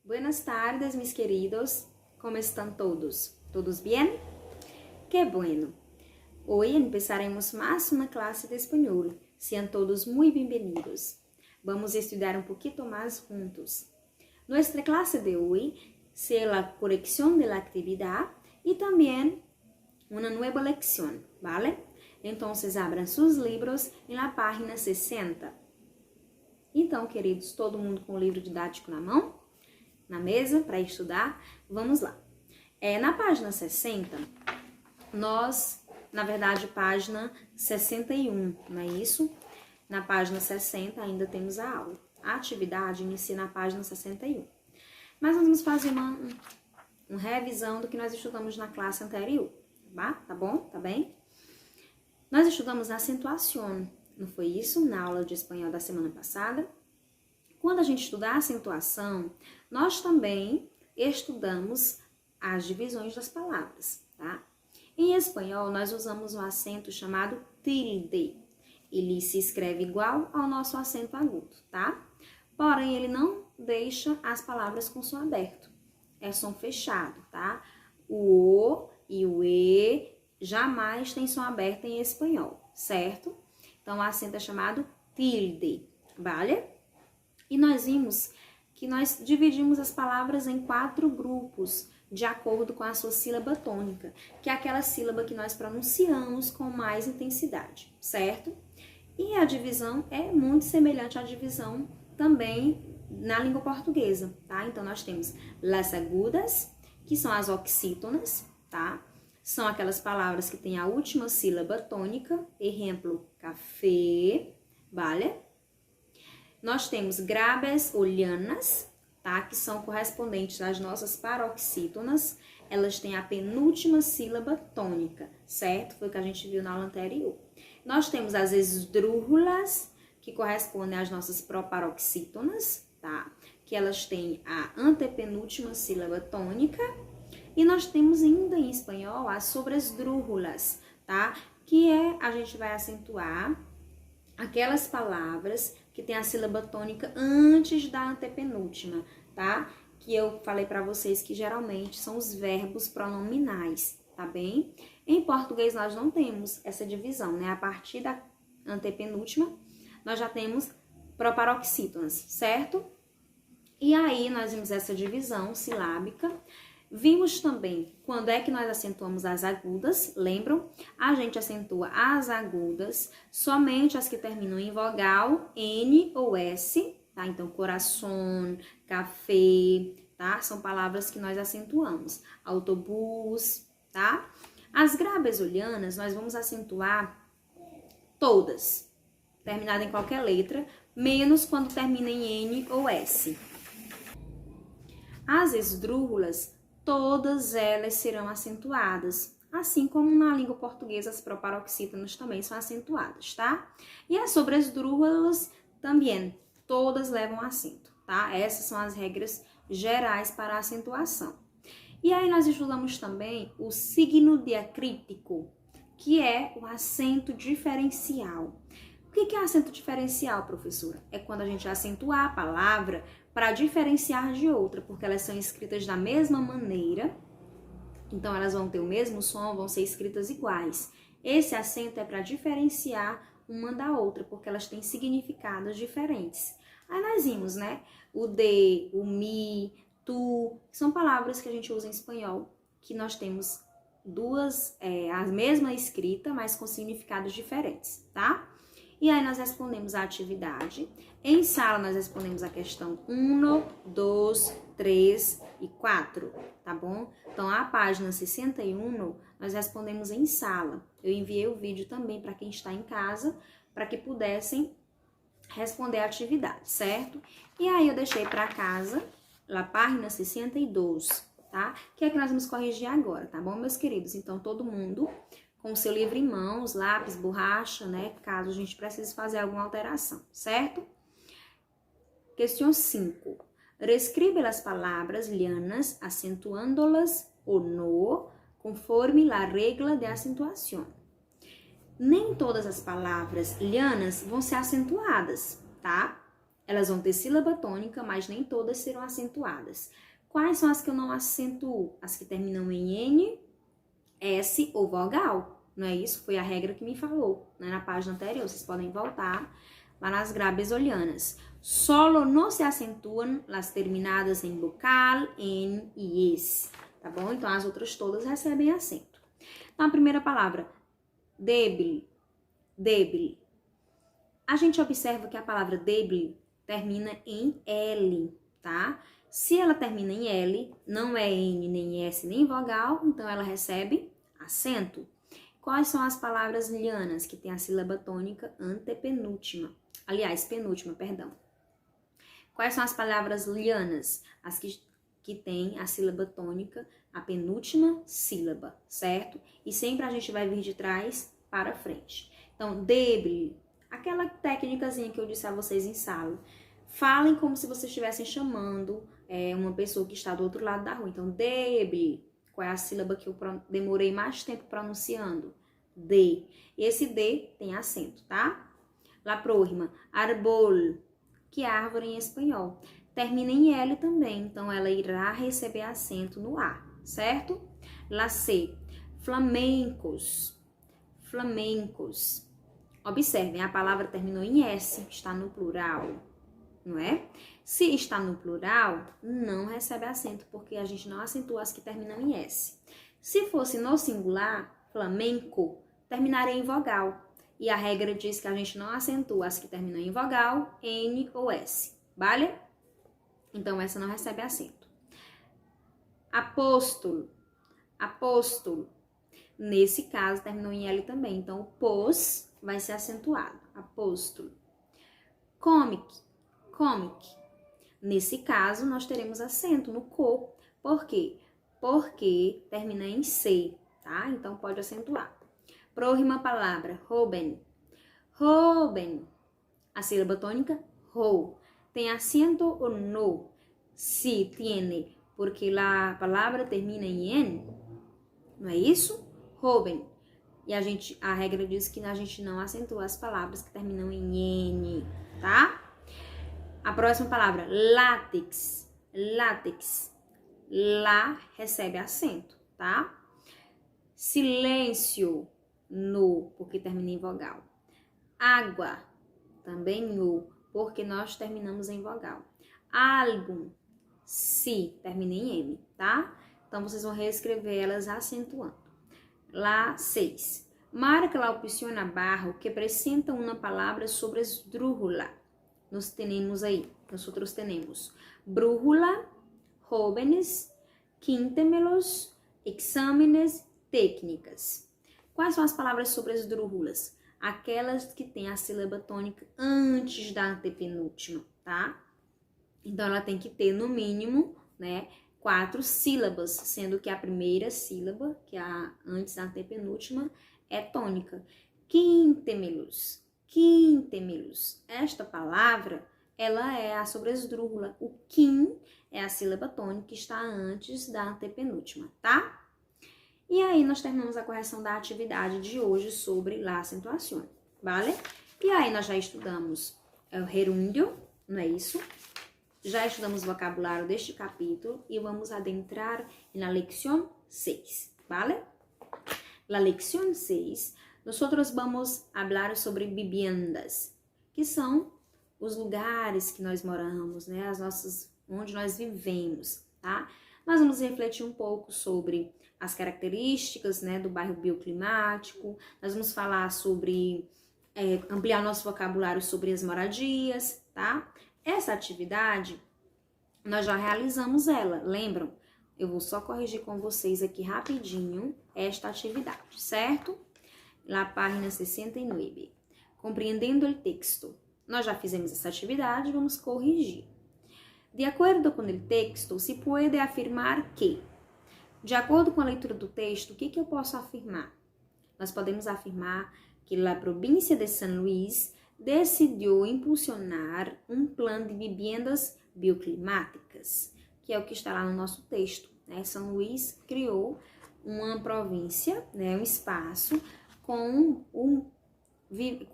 Buenas tardes, mis queridos. ¿Cómo están todos? ¿Todos bien? Qué bueno. Hoy empezaremos más una clase de español. Sean todos muy bienvenidos. Vamos a estudiar un poquito más juntos. Nuestra clase de hoy será la corrección de la actividad y también una nueva lección, ¿vale? Entonces, abram sus livros em la página 60. Então, queridos, todo mundo com o livro didático na mão? Na mesa para estudar? Vamos lá. Na página 60, na verdade, página 61, não é isso? Na página 60 ainda temos a aula. A atividade inicia na página 61. Mas nós vamos fazer uma revisão do que nós estudamos na classe anterior, tá bom? Tá bem? Nós estudamos a acentuação, não foi isso? Na aula de espanhol da semana passada. Quando a gente estuda a acentuação, nós também estudamos as divisões das palavras, tá? Em espanhol, nós usamos um acento chamado tilde. Ele se escreve igual ao nosso acento agudo, tá? Porém, ele não deixa as palavras com som aberto. É som fechado, tá? O O e o E jamais tem som aberto em espanhol, certo? Então, o acento é chamado tilde, vale? E nós vimos que nós dividimos as palavras em 4 grupos, de acordo com a sua sílaba tônica, que é aquela sílaba que nós pronunciamos com mais intensidade, certo? E a divisão é muito semelhante à divisão também na língua portuguesa, tá? Então, nós temos las agudas, que são as oxítonas, tá? São aquelas palavras que têm a última sílaba tônica, exemplo, café, vale? Nós temos graves ou llanas, tá? Que são correspondentes às nossas paroxítonas. Elas têm a penúltima sílaba tônica, certo? Foi o que a gente viu na aula anterior. Nós temos as esdrúxulas, que correspondem às nossas proparoxítonas, tá? Que elas têm a antepenúltima sílaba tônica. E nós temos ainda em espanhol as sobresdrúxulas, tá? Que a gente vai acentuar aquelas palavras que tem a sílaba tônica antes da antepenúltima, tá? Que eu falei para vocês que geralmente são os verbos pronominais, tá bem? Em português nós não temos essa divisão, né? A partir da antepenúltima, nós já temos proparoxítonas, certo? E aí nós vimos essa divisão silábica. Vimos também quando é que nós acentuamos as agudas, lembram? A gente acentua as agudas somente as que terminam em vogal N ou S, tá? Então, coração, café, tá? São palavras que nós acentuamos. Autobus, tá? As graves-olianas nós vamos acentuar todas, terminada em qualquer letra, menos quando termina em N ou S. As esdrúxulas, todas elas serão acentuadas, assim como na língua portuguesa as proparoxítonas também são acentuadas, tá? E as sobresdrúxulas também, todas levam acento, tá? Essas são as regras gerais para a acentuação. E aí nós estudamos também o signo diacrítico, que é o acento diferencial. O que é acento diferencial, professora? É quando a gente acentua a palavra para diferenciar de outra, porque elas são escritas da mesma maneira, então elas vão ter o mesmo som, vão ser escritas iguais. Esse acento é para diferenciar uma da outra, porque elas têm significados diferentes. Aí nós vimos, né? O de, o mi, tu, são palavras que a gente usa em espanhol, que nós temos a mesma escrita, mas com significados diferentes, tá? E aí nós respondemos a atividade. Em sala nós respondemos a questão 1, 2, 3 e 4, tá bom? Então a página 61 nós respondemos em sala. Eu enviei o vídeo também para quem está em casa, para que pudessem responder a atividade, certo? E aí eu deixei para casa a página 62, tá? Que é que nós vamos corrigir agora, tá bom, meus queridos? Então todo mundo com o seu livro em mãos, lápis, borracha, né? Caso a gente precise fazer alguma alteração, certo? Questão 5. Reescribe as palavras llanas acentuándolas ou no, conforme a regra de acentuação. Nem todas as palavras llanas vão ser acentuadas, tá? Elas vão ter sílaba tônica, mas nem todas serão acentuadas. Quais são as que eu não acentuo? As que terminam em N, S ou vogal. Não é isso? Foi a regra que me falou, né? Na página anterior. Vocês podem voltar lá nas grabes olianas. Solo não se acentuam as terminadas em vocal, N e S. Tá bom? Então, as outras todas recebem acento. Então, a primeira palavra, débil, débil. A gente observa que a palavra débil termina em L, tá? Se ela termina em L, não é N, nem S, nem vogal, então ela recebe acento. Quais são as palavras lianas que tem a sílaba tônica antepenúltima? Aliás, penúltima, perdão. Quais são as palavras lianas? As que tem a sílaba tônica, a penúltima sílaba, certo? E sempre a gente vai vir de trás para frente. Então, débil, aquela técnicazinha que eu disse a vocês em sala. Falem como se vocês estivessem chamando uma pessoa que está do outro lado da rua. Então, débil, qual é a sílaba que eu demorei mais tempo pronunciando? D. E esse D tem acento, tá? La próxima, árbol, que é árvore em espanhol. Termina em L também, então ela irá receber acento no A, certo? La C, flamencos, flamencos. Observem, a palavra terminou em S, está no plural, não é? Se está no plural, não recebe acento, porque a gente não acentua as que terminam em S. Se fosse no singular, flamenco, terminaria em vogal. E a regra diz que a gente não acentua as que terminam em vogal, N ou S, vale? Então, essa não recebe acento. Apóstolo, apóstolo. Nesse caso, terminou em L também. Então, o pos vai ser acentuado. Apóstolo. Comic, comic. Nesse caso, nós teremos acento no co. Por quê? Porque termina em C, tá? Então, pode acentuar. Próxima palavra, joven. Joven. A sílaba tônica, ro. ¿Tem acento ou no? Sí, tiene, porque a palavra termina em N. Não é isso? Joven. E a regra diz que a gente não acentua as palavras que terminam em N, tá? A próxima palavra, látex. Látex. Lá recebe acento, tá? Silêncio, no, porque termina em vogal. Água, também no, porque nós terminamos em vogal. Álbum, si, termina em M, tá? Então, vocês vão reescrever elas acentuando. Lá, 6. Marca la opción abajo que presenta uma palavra sobre esdrújula. Nós temos aí, nosotros temos brújula, jóvenes, quíntemelos, exámenes, técnicas. Quais são as palavras sobre esdrújulas? Aquelas que têm a sílaba tônica antes da antepenúltima, tá? Então, ela tem que ter, no mínimo, né, 4 sílabas, sendo que a primeira sílaba, que é a antes da antepenúltima, é tônica. Quíntemelos, quíntemelos. Esta palavra, ela é a sobresdrújula. O quim é a sílaba tônica que está antes da antepenúltima, tá? E aí, nós terminamos a correção da atividade de hoje sobre la acentuação, vale? E aí, nós já estudamos o gerúndio, não é isso? Já estudamos o vocabulário deste capítulo e vamos adentrar na lección 6, vale? La lección 6, nosotros vamos hablar sobre viviendas, que são os lugares que nós moramos, né? Onde nós vivemos, tá? Nós vamos refletir um pouco sobre as características, né, do bairro bioclimático. Nós vamos falar sobre, ampliar nosso vocabulário sobre as moradias, tá? Essa atividade, nós já realizamos ela, lembram? Eu vou só corrigir com vocês aqui rapidinho esta atividade, certo? Na página 69. Compreendendo o texto. Nós já fizemos essa atividade, vamos corrigir. De acordo com o texto, se pode afirmar que... De acordo com a leitura do texto, o que eu posso afirmar? Nós podemos afirmar que a província de San Luis decidiu impulsionar um plano de viviendas bioclimáticas, que é o que está lá no nosso texto, né? São Luís criou uma província, né, um espaço com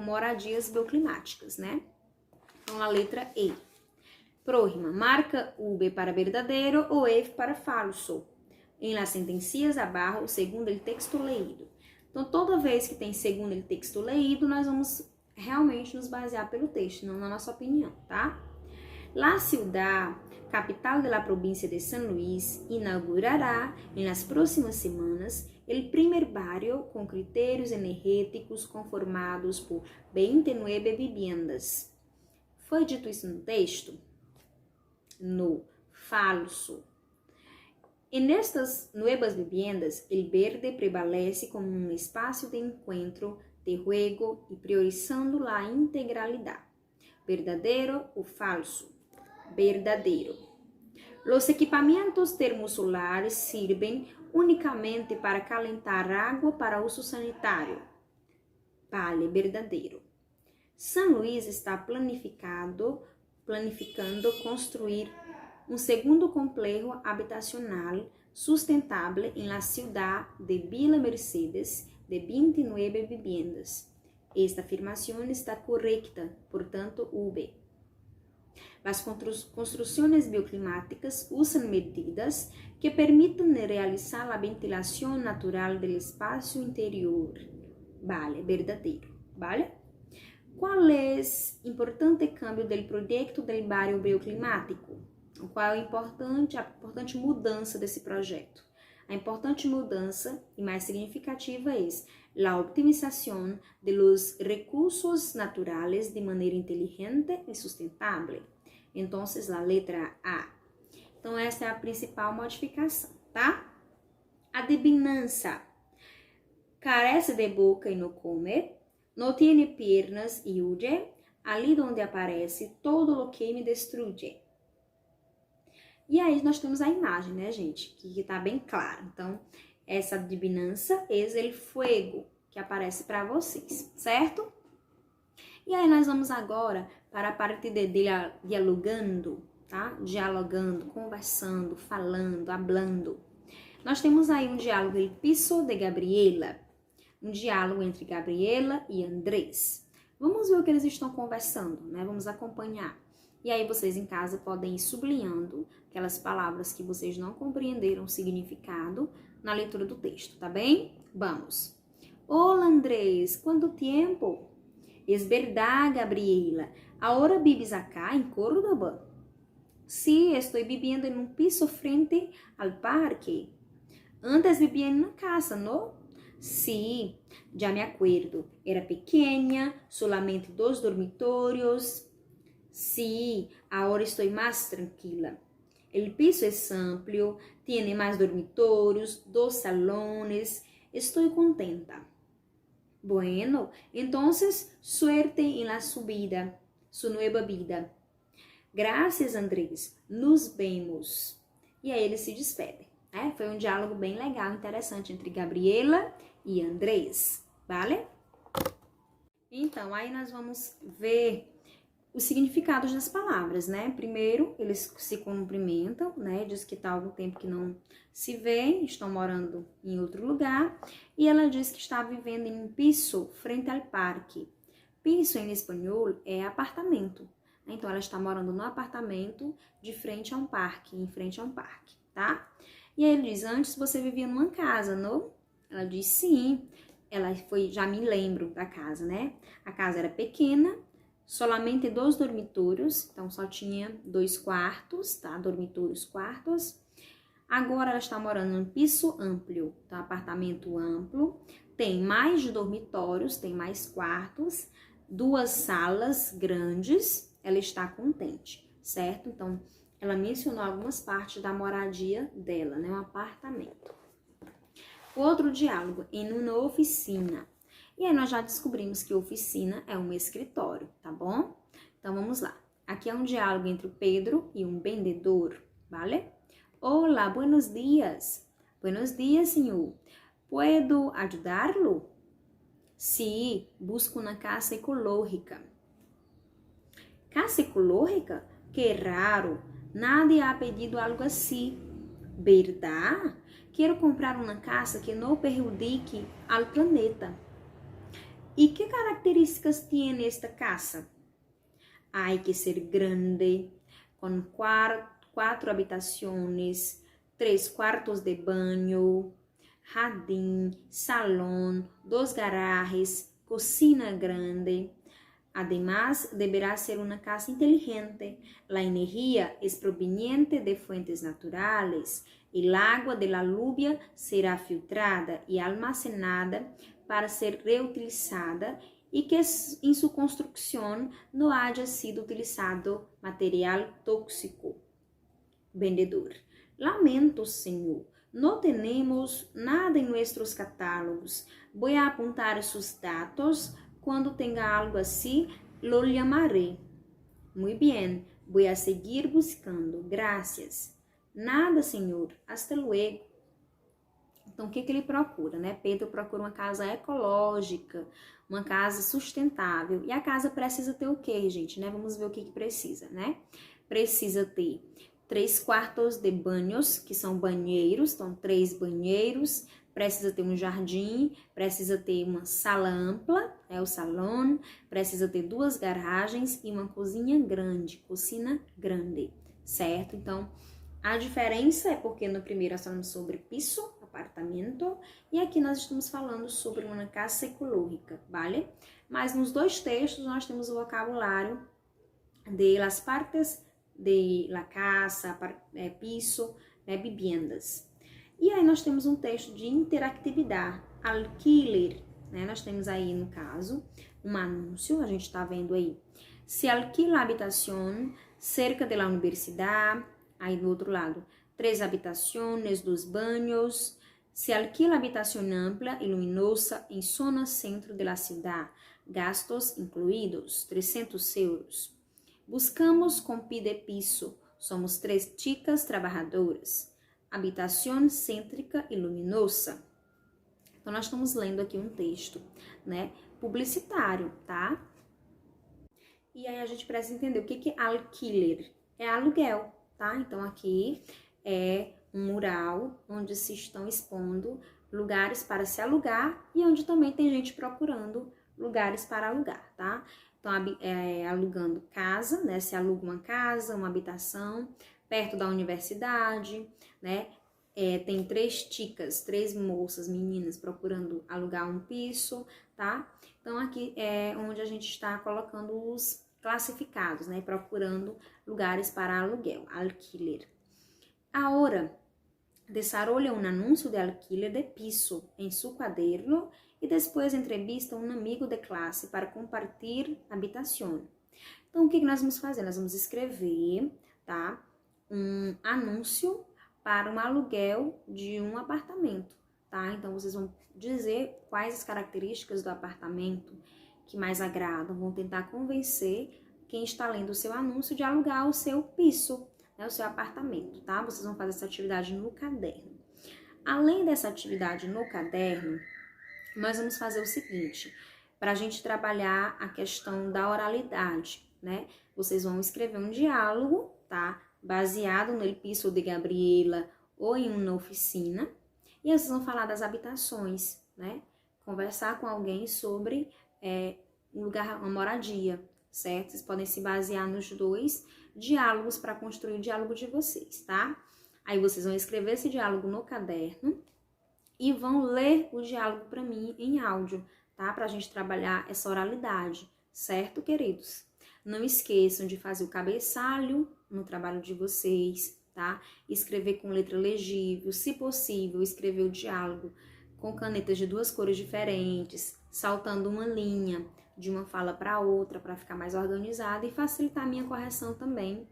moradias bioclimáticas, né? Então, a letra E. Próxima, marca V para verdadeiro ou F para falso. Em las sentencias abaixo, segundo o texto leído. Então, toda vez que tem segundo o texto leído, nós vamos realmente nos basear pelo texto, não na nossa opinião, tá? La ciudad, capital de la provincia de San Luis, inaugurará en las próximas semanas el primer barrio con criterios energéticos conformados por 29 viviendas. Foi dito isso no texto? No, falso. En estas nuevas viviendas, el verde prevalece como un espacio de encuentro, de juego y priorizando la integralidad. ¿Verdadero o falso? Verdadero. Los equipamientos termosolares sirven únicamente para calentar agua para uso sanitário. Vale, verdadeiro. San Luis está planificando construir um segundo complexo habitacional sustentável em la ciudad de Villa Mercedes de 29 viviendas. Esta afirmação está correcta, portanto, V. Las construções bioclimáticas usam medidas que permitem realizar a ventilação natural do espaço interior. Vale, verdadeiro. Vale? Qual é o importante cambio do projeto do barrio bioclimático? Qual é a importante mudança desse projeto? A importante mudança e mais significativa é a optimização de los recursos naturales de maneira inteligente e sustentável. Então, a letra A. Então, essa é a principal modificação, tá? Adivinança. Carece de boca e não come, não tiene piernas e huye, ali onde aparece todo lo que me destruye. E aí, nós temos a imagem, né, gente? Que tá bem claro. Então, essa adivinança é o fuego que aparece para vocês, certo? E aí, nós vamos agora para a parte de dialogando, tá? Dialogando, conversando, falando, hablando. Nós temos aí um diálogo, El piso de Gabriela. Um diálogo entre Gabriela e Andrés. Vamos ver o que eles estão conversando, né? Vamos acompanhar. E aí vocês em casa podem ir sublinhando aquelas palavras que vocês não compreenderam o significado na leitura do texto, tá bem? Vamos. Olá, Andrés, quanto tempo? Es verdad, Gabriela. Ahora vives acá en Córdoba? Sí, estoy viviendo en un piso frente al parque. Antes vivía en una casa, ¿no? Sí, ya me acuerdo. Era pequeña, solamente 2 dormitorios. Sí, ahora estoy más tranquila. El piso es amplio, tiene más dormitorios, 2 salones. Estoy contenta. Bueno, entonces suerte en la subida, su nueva vida. Gracias, Andrés. Nos vemos. E aí eles se despedem. Foi um diálogo bem legal, interessante entre Gabriela e Andrés, vale? Então, aí nós vamos ver os significados das palavras, né? Primeiro, eles se cumprimentam, né? Diz que tá há algum tempo que não se vê, estão morando em outro lugar. E ela diz que está vivendo em um piso frente ao parque. Piso, em espanhol, é apartamento. Então, ela está morando no apartamento de frente a um parque, em frente a um parque, tá? E aí ele diz, antes você vivia numa casa, não? Ela diz, sim. Ela foi, já me lembro da casa, né? A casa era pequena, solamente 2 dormitórios, então só tinha 2 quartos, tá? Dormitórios, quartos. Agora ela está morando num piso amplo, tá? Apartamento amplo, tem mais dormitórios, tem mais quartos, 2 salas grandes, ela está contente, certo? Então, ela mencionou algumas partes da moradia dela, né? Um apartamento. Outro diálogo, em uma oficina. E aí nós já descobrimos que oficina é um escritório, tá bom? Então vamos lá. Aqui é um diálogo entre o Pedro e um vendedor, vale? Olá, buenos dias. Buenos dias, senhor. Puedo ajudá-lo? Sí, busco uma casa ecológica. Casa ecológica? Que raro. Nadie ha pedido algo assim. ¿Verdad? Quero comprar uma casa que não perjudique ao planeta. ¿Y qué características tiene esta casa? Hay que ser grande, com quatro habitações, 3 quartos de banho, jardim, salão, 2 garajes, cocina grande. Además, deberá ser una casa inteligente. La energía es proveniente de fuentes naturales. El agua de la lluvia será filtrada y almacenada para ser reutilizada y que en su construcción no haya sido utilizado material tóxico. Vendedor: lamento, señor, no tenemos nada en nuestros catálogos. Voy a apuntar sus datos. Quando tenha algo assim, lo llamaré. Muy bien, voy a seguir buscando. Gracias. Nada, senhor. Hasta luego. Então, o que ele procura, né? Pedro procura uma casa ecológica, uma casa sustentável. E a casa precisa ter o quê, gente, né? Vamos ver o que precisa, né? Precisa ter 3 quartos de banhos, que são banheiros. Então, 3 banheiros. Precisa ter um jardim, precisa ter uma sala ampla, o salão, precisa ter 2 garagens e uma cozinha grande, cocina grande, certo? Então, a diferença é porque no primeiro nós falamos sobre piso, apartamento, e aqui nós estamos falando sobre uma casa ecológica, vale? Mas nos 2 textos nós temos o vocabulário de las partes de la casa, piso, viviendas. E aí nós temos um texto de interatividade, alquiler, né? Nós temos aí, no caso, um anúncio, a gente está vendo aí. Se alquila habitação cerca da universidade, aí do outro lado, 3 habitações, 2 banhos. Se alquila habitação ampla e luminosa em zona centro da cidade, gastos incluídos, 300 euros. Buscamos com pide piso, somos 3 chicas trabalhadoras. Habitação cêntrica e luminosa. Então, nós estamos lendo aqui um texto, né, publicitário, tá? E aí a gente precisa entender o que é alquiler. É aluguel, tá? Então, aqui é um mural onde se estão expondo lugares para se alugar e onde também tem gente procurando lugares para alugar, tá? Então, alugando casa, né? Se aluga uma casa, uma habitação perto da universidade, né? Tem 3 chicas, 3 moças, meninas procurando alugar um piso, tá? Então, aqui é onde a gente está colocando os classificados, né? Procurando lugares para aluguel, alquiler. Ahora, desarrolla um anúncio de alquiler de piso em seu caderno e depois entrevista um amigo de classe para compartilhar habitação. Então, o que nós vamos fazer? Nós vamos escrever, tá? Um anúncio para um aluguel de um apartamento, tá? Então, vocês vão dizer quais as características do apartamento que mais agradam, vão tentar convencer quem está lendo o seu anúncio de alugar o seu piso, né, o seu apartamento, tá? Vocês vão fazer essa atividade no caderno. Além dessa atividade no caderno, nós vamos fazer o seguinte, para a gente trabalhar a questão da oralidade, né? Vocês vão escrever um diálogo, tá? Baseado no El Piso de Gabriela ou em uma oficina, e vocês vão falar das habitações, né? Conversar com alguém sobre um lugar, uma moradia, certo? Vocês podem se basear nos 2 diálogos para construir o diálogo de vocês, tá? Aí vocês vão escrever esse diálogo no caderno e vão ler o diálogo para mim em áudio, tá? Pra gente trabalhar essa oralidade, certo, queridos? Não esqueçam de fazer o cabeçalho no trabalho de vocês, tá? Escrever com letra legível, se possível, escrever o diálogo com canetas de 2 cores diferentes, saltando uma linha de uma fala para outra para ficar mais organizada e facilitar a minha correção também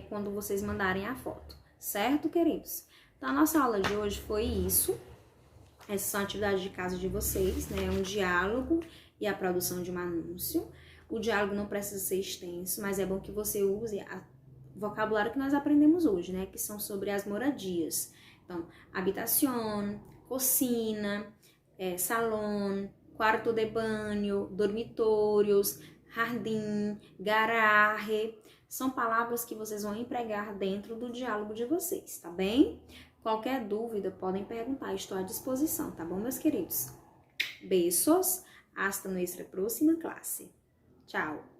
quando vocês mandarem a foto, certo, queridos? Então, a nossa aula de hoje foi isso. Essas são atividades de casa de vocês, né? Um diálogo e a produção de um anúncio. O diálogo não precisa ser extenso, mas é bom que você use o vocabulário que nós aprendemos hoje, né? Que são sobre as moradias. Então, habitação, cocina, salão, quarto de banho, dormitórios, jardim, garagem. São palavras que vocês vão empregar dentro do diálogo de vocês, tá bem? Qualquer dúvida, podem perguntar, estou à disposição, tá bom, meus queridos? Beijos, hasta nuestra próxima classe. Tchau!